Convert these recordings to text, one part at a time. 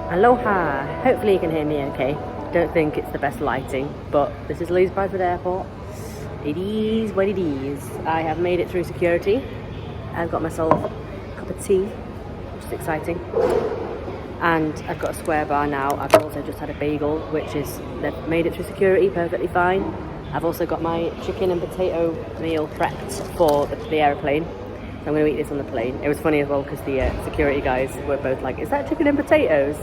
Aloha! Hopefully you can hear me okay. Don't think it's the best lighting, but this is Leeds Bradford Airport. It is what it is. I have made it through security. I've got myself a cup of tea, which is exciting. And I've got a square bar now. I've also just had a bagel, which is, they've made it through security perfectly fine. I've also got my chicken and potato meal prepped for the aeroplane. I'm going to eat this on the plane. It was funny as well because the security guys were both like, is that chicken and potatoes?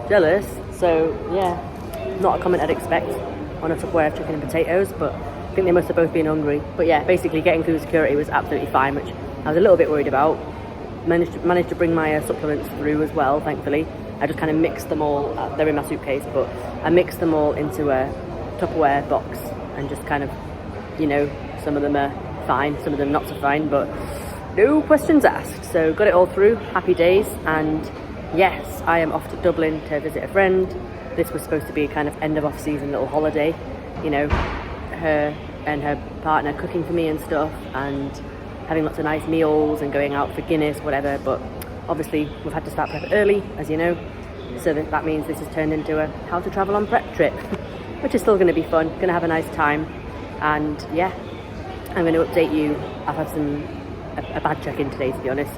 Jealous. So yeah, not a comment I'd expect on a Tupperware of chicken and potatoes, but I think they must have both been hungry. But yeah, basically getting through security was absolutely fine, which I was a little bit worried about. Managed to bring my supplements through as well, thankfully. I just kind of mixed them all, they're in my suitcase, but I mixed them all into a Tupperware box and just kind of, you know, some of them are fine, some of them not so fine, but no questions asked. So got it all through, happy days. And yes, I am off to Dublin to visit a friend. This was supposed to be a kind of end of off season little holiday, you know, her and her partner cooking for me and stuff, and having lots of nice meals and going out for Guinness, whatever. But obviously we've had to start prep early, as you know, so that means this has turned into a how to travel on prep trip, which is still going to be fun, going to have a nice time. And yeah, I'm going to update you. I've had a bad check-in today, to be honest.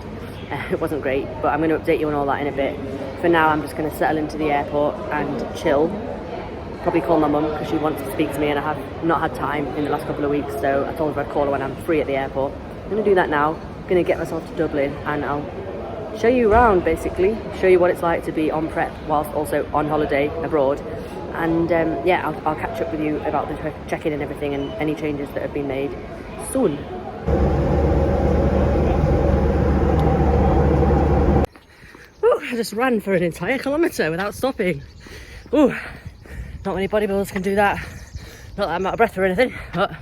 It wasn't great, but I'm going to update you on all that in a bit. For now, I'm just going to settle into the airport and chill. Probably call my mum because she wants to speak to me, and I have not had time in the last couple of weeks, so I told her I'd call her when I'm free at the airport. I'm going to do that now. I'm going to get myself to Dublin, and I'll show you around, basically. Show you what it's like to be on prep whilst also on holiday abroad. And yeah, I'll catch up with you about the check-in and everything and any changes that have been made soon. I just ran for an entire kilometre without stopping. Ooh, not many bodybuilders can do that. Not that I'm out of breath or anything, but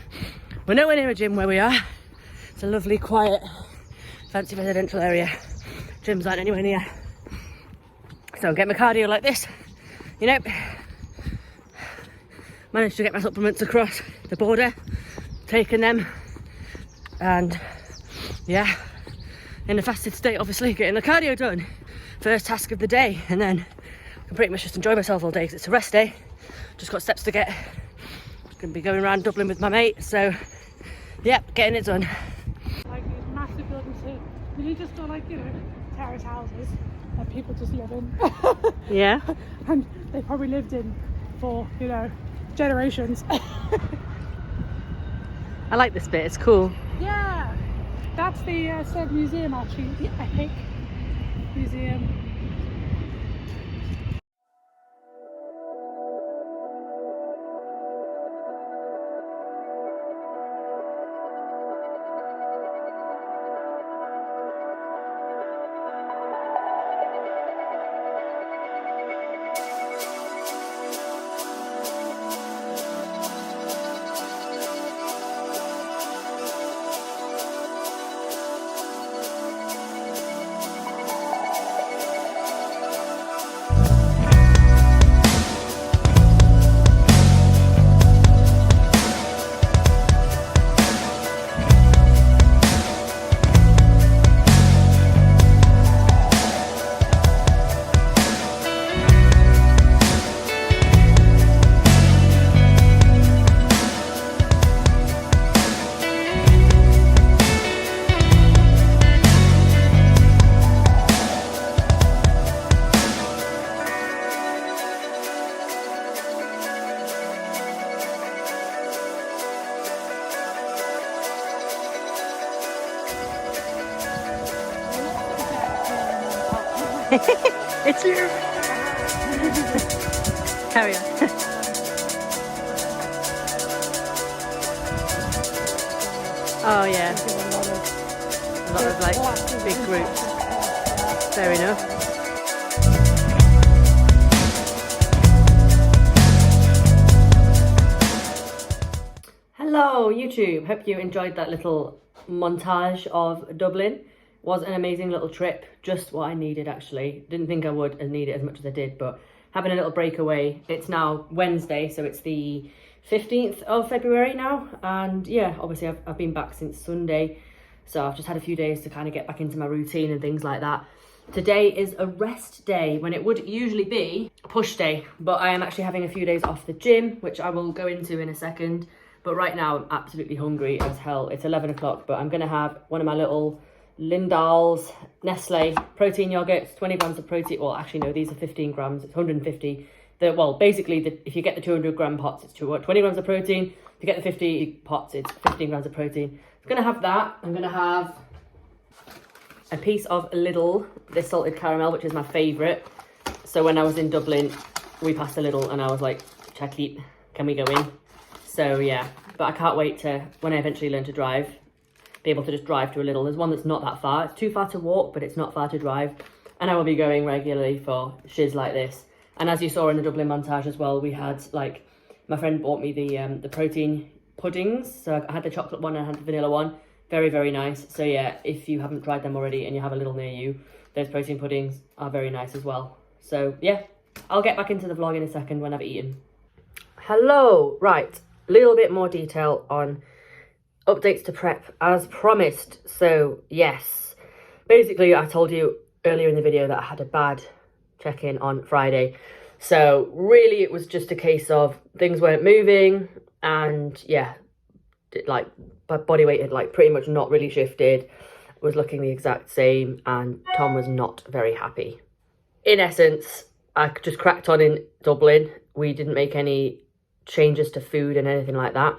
we're nowhere near a gym where we are. It's a lovely, quiet, fancy residential area. Gyms aren't anywhere near. So get my cardio like this, you know. Managed to get my supplements across the border, taken them, and yeah, in a fasted state, obviously, getting the cardio done. First task of the day, and then I can pretty much just enjoy myself all day because it's a rest day. Just got steps to get. Gonna be going around Dublin with my mate, so yeah, getting it done. Like these massive buildings here, really just are like, you know, terrace houses that people just live in. Yeah. And they probably lived in for, you know, generations. I like this bit, it's cool. Yeah, that's the said museum actually. Yeah, I think museum. It's you. Carry on. Oh yeah. A lot of like big groups. Fair enough. Hello YouTube, hope you enjoyed that little montage of Dublin. Was an amazing little trip, just what I needed actually. Didn't think I would need it as much as I did, but having a little breakaway. It's now Wednesday, so it's the 15th of February now, and yeah, obviously I've been back since Sunday, so I've just had a few days to kind of get back into my routine and things like that. Today is a rest day when it would usually be a push day, but I am actually having a few days off the gym, which I will go into in a second. But right now I'm absolutely hungry as hell. It's 11 o'clock, but I'm gonna have one of my little Lindal's Nestle protein yogurts, 20 grams of protein. Well, actually no, these are 15 grams, it's 150. If you get the 200 gram pots, it's 20 grams of protein. If you get the 50 pots, it's 15 grams of protein. I'm gonna have that. I'm gonna have a piece of Lidl, this salted caramel, which is my favourite. So when I was in Dublin, we passed a Lidl and I was like, Chaklit, can we go in? So yeah, but I can't wait to, when I eventually learn to drive, be able to just drive to a Lidl. There's one that's not that far. It's too far to walk, but it's not far to drive. And I will be going regularly for shiz like this. And as you saw in the Dublin montage as well, we had like, my friend bought me the protein puddings. So I had the chocolate one and I had the vanilla one. Very, very nice. So yeah, if you haven't tried them already and you have a Lidl near you, those protein puddings are very nice as well. So yeah, I'll get back into the vlog in a second when I've eaten. Hello, right, a little bit more detail on updates to prep as promised. So yes, basically I told you earlier in the video that I had a bad check-in on Friday. So really it was just a case of things weren't moving and yeah, like my body weight had like pretty much not really shifted, was looking the exact same, and Tom was not very happy. In essence, I just cracked on in Dublin. We didn't make any changes to food and anything like that.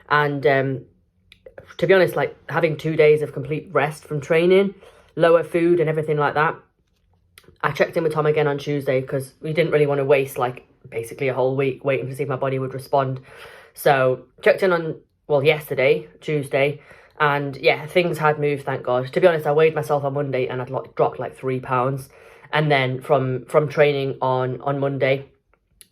And to be honest, like having 2 days of complete rest from training, lower food and everything like that, I checked in with Tom again on Tuesday because we didn't really want to waste like basically a whole week waiting to see if my body would respond. So checked in on, well, yesterday, Tuesday, and yeah, things had moved, thank God. To be honest, I weighed myself on Monday and I'd dropped like 3 pounds. And then from training on Monday,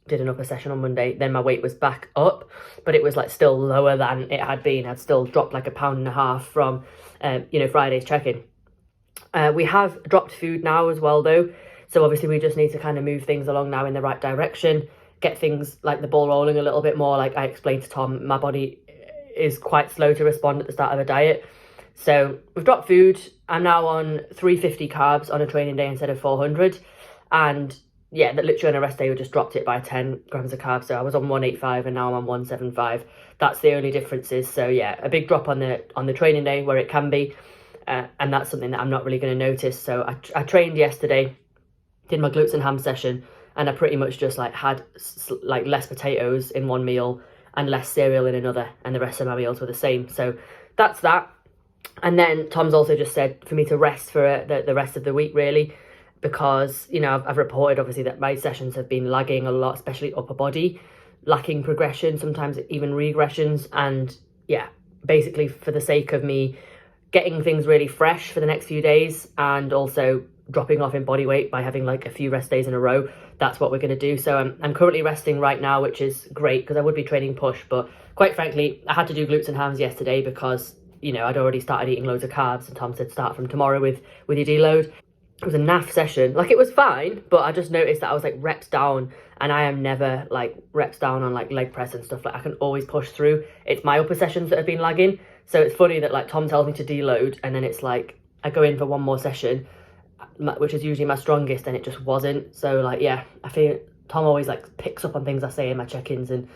did an upper session on Monday, then my weight was back up, but it was like still lower than it had been. I'd still dropped like 1.5 pounds from, Friday's check-in. We have dropped food now as well though. So obviously we just need to kind of move things along now in the right direction, get things like the ball rolling a little bit more. Like I explained to Tom, my body is quite slow to respond at the start of a diet. So we've dropped food. I'm now on 350 carbs on a training day instead of 400. And yeah, that literally on a rest day we just dropped it by 10 grams of carbs. So I was on 185 and now I'm on 175. That's the only differences. So yeah, a big drop on the training day where it can be. And that's something that I'm not really going to notice. So I trained yesterday, did my glutes and ham session, and I pretty much just like had like less potatoes in one meal and less cereal in another, and the rest of my meals were the same. So that's that. And then Tom's also just said for me to rest for the rest of the week really, because I've reported obviously that my sessions have been lagging a lot, especially upper body, lacking progression, sometimes even regressions. And yeah, basically for the sake of me getting things really fresh for the next few days and also dropping off in body weight by having like a few rest days in a row, that's what we're going to do. So I'm currently resting right now, which is great because I would be training push, but quite frankly I had to do glutes and hams yesterday because I'd already started eating loads of carbs, and Tom said start from tomorrow with your deload. It was a naff session. Like it was fine, but I just noticed that I was like reps down, and I am never like reps down on like leg press and stuff. Like I can always push through. It's my upper sessions that have been lagging. So it's funny that like Tom tells me to deload and then it's like I go in for one more session, which is usually my strongest, and it just wasn't. So like yeah, I feel Tom always like picks up on things I say in my check-ins and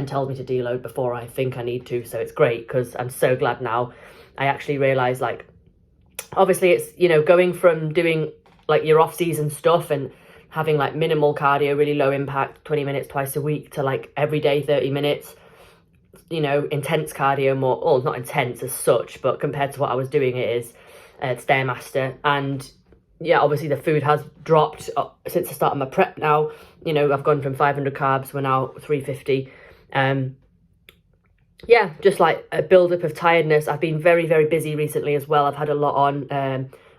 tells me to deload before I think I need to. So it's great because I'm so glad now. I actually realise like obviously it's going from doing like your off-season stuff and having like minimal cardio, really low impact, 20 minutes twice a week, to like every day 30 minutes, intense cardio, more, well, not intense as such, but compared to what I was doing, it is Stairmaster. And yeah, obviously the food has dropped since the start of my prep now. I've gone from 500 carbs, we're now 350. Yeah, just like a build-up of tiredness. I've been very, very busy recently as well. I've had a lot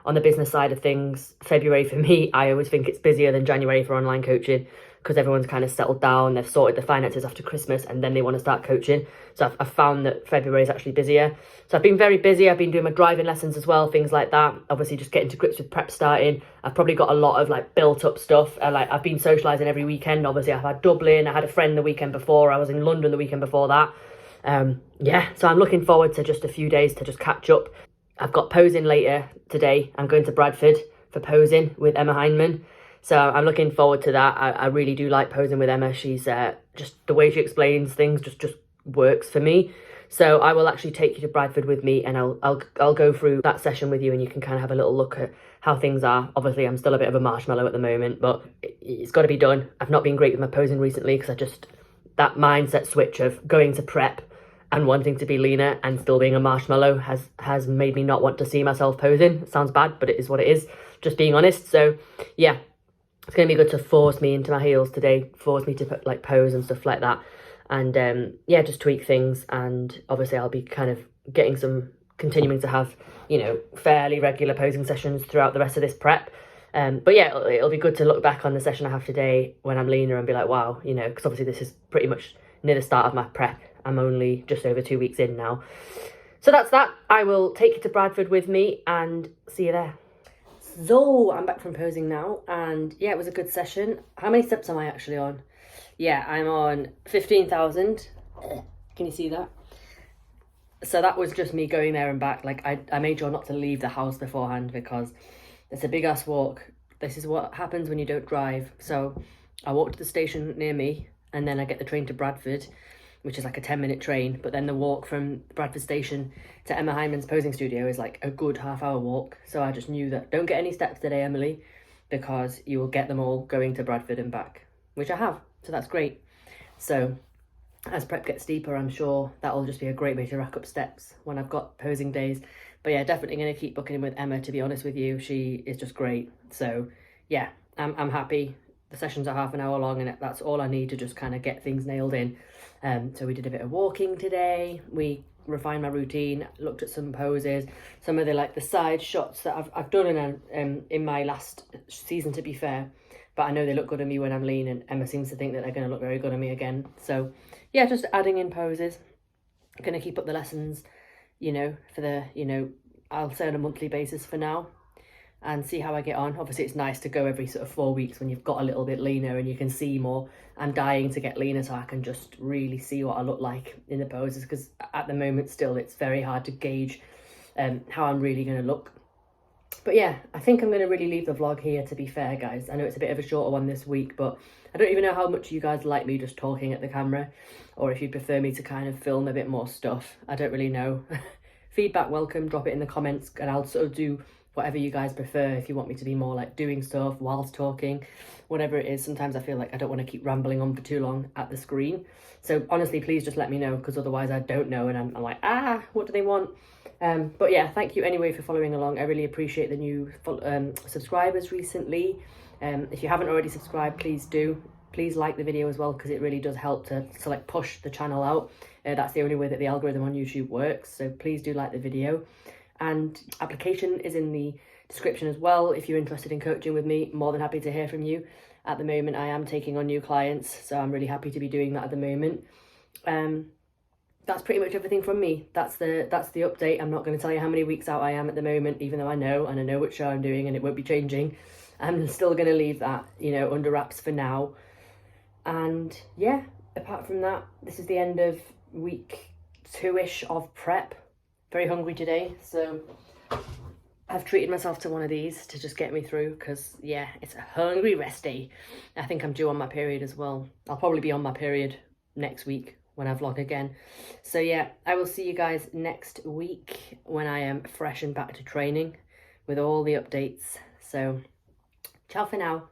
on the business side of things. February for me, I always think it's busier than January for online coaching because everyone's kind of settled down, they've sorted the finances after Christmas, and then they want to start coaching. So I've found that February is actually busier. So I've been very busy. I've been doing my driving lessons as well, things like that. Obviously just getting to grips with prep starting. I've probably got a lot of like built up stuff. I've been socialising every weekend. Obviously I've had Dublin, I had a friend the weekend before, I was in London the weekend before that. Yeah, so I'm looking forward to just a few days to just catch up. I've got posing later today. I'm going to Bradford for posing with Emma Heineman. So I'm looking forward to that. I really do like posing with Emma. She's just the way she explains things just works for me. So I will actually take you to Bradford with me, and I'll go through that session with you, and you can kind of have a little look at how things are. Obviously, I'm still a bit of a marshmallow at the moment, but it's got to be done. I've not been great with my posing recently because that mindset switch of going to prep and wanting to be leaner and still being a marshmallow has made me not want to see myself posing. It sounds bad, but it is what it is, just being honest. So yeah, it's going to be good to force me into my heels today, force me to put, like, pose and stuff like that. And yeah, just tweak things. And obviously I'll be kind of continuing to have, you know, fairly regular posing sessions throughout the rest of this prep. But yeah, it'll be good to look back on the session I have today when I'm leaner and be like, wow, you know, because obviously this is pretty much near the start of my prep. I'm only just over 2 weeks in now. So that's that. I will take you to Bradford with me and see you there. So I'm back from posing now, and yeah, it was a good session. How many steps am I actually on? Yeah, I'm on 15,000. Can you see that? So that was just me going there and back. Like, I made sure not to leave the house beforehand because it's a big ass walk. This is what happens when you don't drive. So I walked to the station near me, and then I get the train to Bradford, which is like a 10-minute train. But then the walk from Bradford station to Emma Heineman's posing studio is like a good half-hour walk. So I just knew that don't get any steps today, Emily, because you will get them all going to Bradford and back, which I have. So that's great. So as prep gets deeper, I'm sure that'll just be a great way to rack up steps when I've got posing days. But yeah, definitely going to keep booking in with Emma, to be honest with you. She is just great. So yeah, I'm happy. The sessions are half an hour long, and that's all I need to just kind of get things nailed in. So we did a bit of walking today. We refined my routine, looked at some poses, some of the side shots that I've done in my last season, to be fair. But I know they look good on me when I'm lean, and Emma seems to think that they're going to look very good on me again. So yeah, just adding in poses. I'm going to keep up the lessons, you know, I'll say on a monthly basis for now, and see how I get on. Obviously, it's nice to go every sort of 4 weeks when you've got a little bit leaner and you can see more. I'm dying to get leaner so I can just really see what I look like in the poses, because at the moment still it's very hard to gauge how I'm really going to look. But yeah, I think I'm going to really leave the vlog here, to be fair, guys. I know it's a bit of a shorter one this week, but I don't even know how much you guys like me just talking at the camera, or if you'd prefer me to kind of film a bit more stuff. I don't really know. Feedback welcome, drop it in the comments, and I'll sort of do whatever you guys prefer. If you want me to be more like doing stuff whilst talking, whatever it is. Sometimes I feel like I don't want to keep rambling on for too long at the screen. So honestly, please just let me know, because otherwise I don't know, and I'm like, what do they want? But yeah, thank you anyway for following along. I really appreciate the new subscribers recently. If you haven't already subscribed, please do. Please like the video as well, because it really does help to like push the channel out. That's the only way that the algorithm on YouTube works. So please do like the video. And application is in the description as well. If you're interested in coaching with me, more than happy to hear from you. At the moment, I am taking on new clients, so I'm really happy to be doing that at the moment. That's pretty much everything from me. That's the update. I'm not going to tell you how many weeks out I am at the moment, even though I know, and I know which show I'm doing, and it won't be changing. I'm still going to leave that, you know, under wraps for now. And yeah, apart from that, this is the end of week 2-ish of prep. Very hungry today, so I've treated myself to one of these to just get me through, because yeah, it's a hungry rest day. I think I'm due on my period as well. I'll probably be on my period next week when I vlog again. So yeah, I will see you guys next week when I am fresh and back to training with all the updates. So ciao for now.